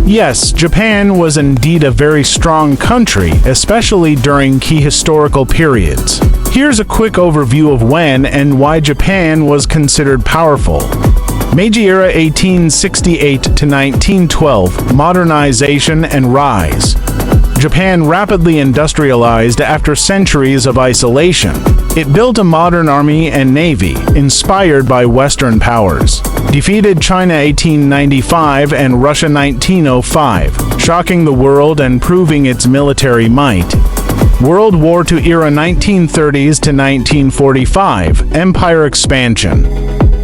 Yes, Japan was indeed a very strong country, especially during key historical periods. Here's a quick overview of when and why Japan was considered powerful. Meiji era 1868 to 1912, modernization and rise. Japan rapidly industrialized after centuries of isolation. It built a modern army and navy, inspired by Western powers. Defeated China 1895 and Russia 1905, shocking the world and proving its military might. World War II era 1930s to 1945, empire expansion.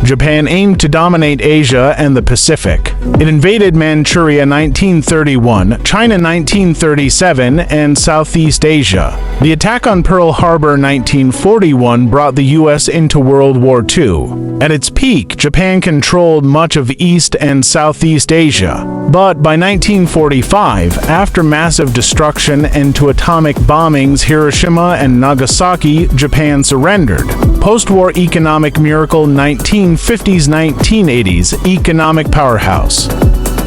Japan aimed to dominate Asia and the Pacific. It invaded Manchuria 1931, China 1937, and Southeast Asia. The attack on Pearl Harbor 1941 brought the U.S. into World War II. At its peak, Japan controlled much of East and Southeast Asia. But by 1945, after massive destruction and to atomic bombings Hiroshima and Nagasaki, Japan surrendered. Post-war economic miracle 1950s-1980s economic powerhouse.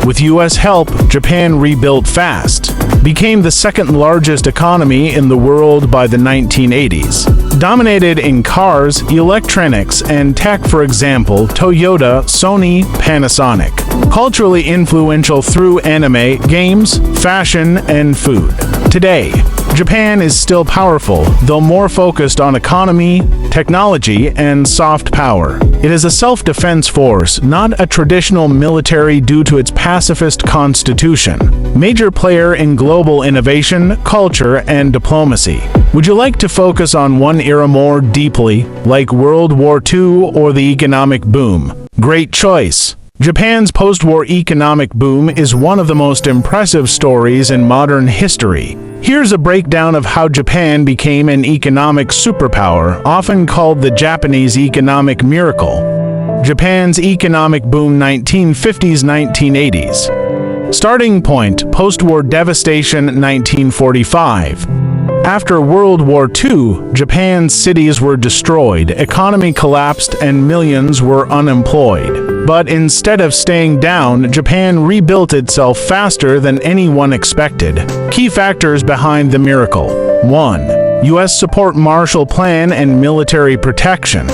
With U.S. help, Japan rebuilt fast, became the second largest economy in the world by the 1980s. Dominated in cars, electronics, and tech, for example, Toyota, Sony, Panasonic. Culturally influential through anime, games, fashion, and food. Today, Japan is still powerful, though more focused on economy, technology, and soft power. It is a self-defense force, not a traditional military due to its pacifist constitution. Major player in global innovation, culture, and diplomacy. Would you like to focus on one era more deeply, like World War II or the economic boom? Great choice! Japan's post-war economic boom is one of the most impressive stories in modern history. Here's a breakdown of how Japan became an economic superpower, often called the Japanese economic miracle. Japan's economic boom 1950s-1980s. Starting point, post-war devastation 1945. After World War II, Japan's cities were destroyed, economy collapsed, and millions were unemployed. But instead of staying down, Japan rebuilt itself faster than anyone expected. Key factors behind the miracle. 1. U.S. support Marshall Plan and military protection.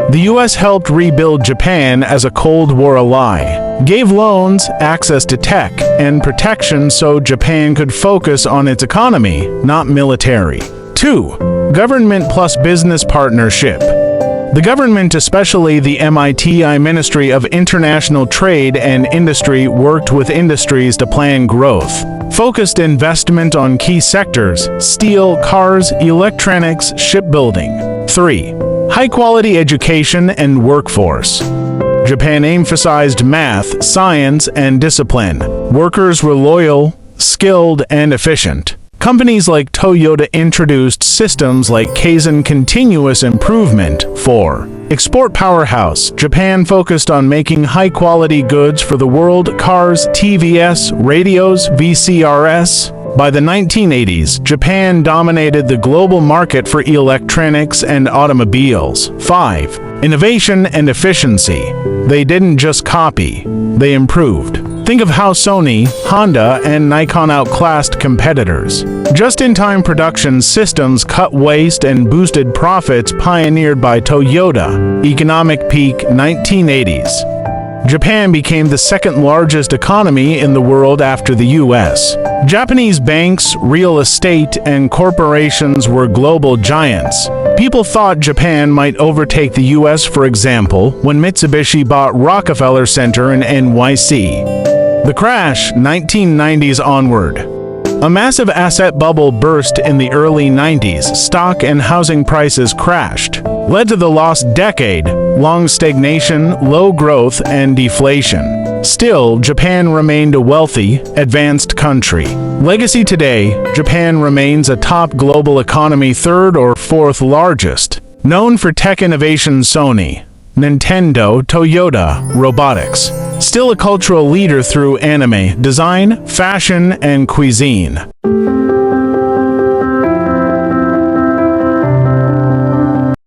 The U.S. helped rebuild Japan as a Cold War ally, gave loans, access to tech, and protection so Japan could focus on its economy, not military. 2. Government plus business partnership. The government, especially the MITI Ministry of International Trade and Industry, worked with industries to plan growth. Focused investment on key sectors: steel, cars, electronics, shipbuilding. 3. High-quality education and workforce. Japan emphasized math, science, and discipline. Workers were loyal, skilled, and efficient. Companies like Toyota introduced systems like Kaizen continuous improvement. 4. Export powerhouse. Japan focused on making high-quality goods for the world: cars, TVS, radios, VCRs. By the 1980s, Japan dominated the global market for electronics and automobiles. 5. Innovation and efficiency. They didn't just copy, they improved. Think of how Sony, Honda, and Nikon outclassed competitors. Just-in-time production systems cut waste and boosted profits pioneered by Toyota. Economic peak 1980s. Japan became the second largest economy in the world after the U.S. Japanese banks, real estate, and corporations were global giants. People thought Japan might overtake the U.S., for example, when Mitsubishi bought Rockefeller Center in NYC. The crash, 1990s onward. A massive asset bubble burst in the early 90s. Stock and housing prices crashed, led to the lost decade, long stagnation, low growth, and deflation. Still, Japan remained a wealthy, advanced country. Legacy today, Japan remains a top global economy, third or fourth largest. Known for tech innovation: Sony, Nintendo, Toyota, robotics. Still a cultural leader through anime, design, fashion, and cuisine.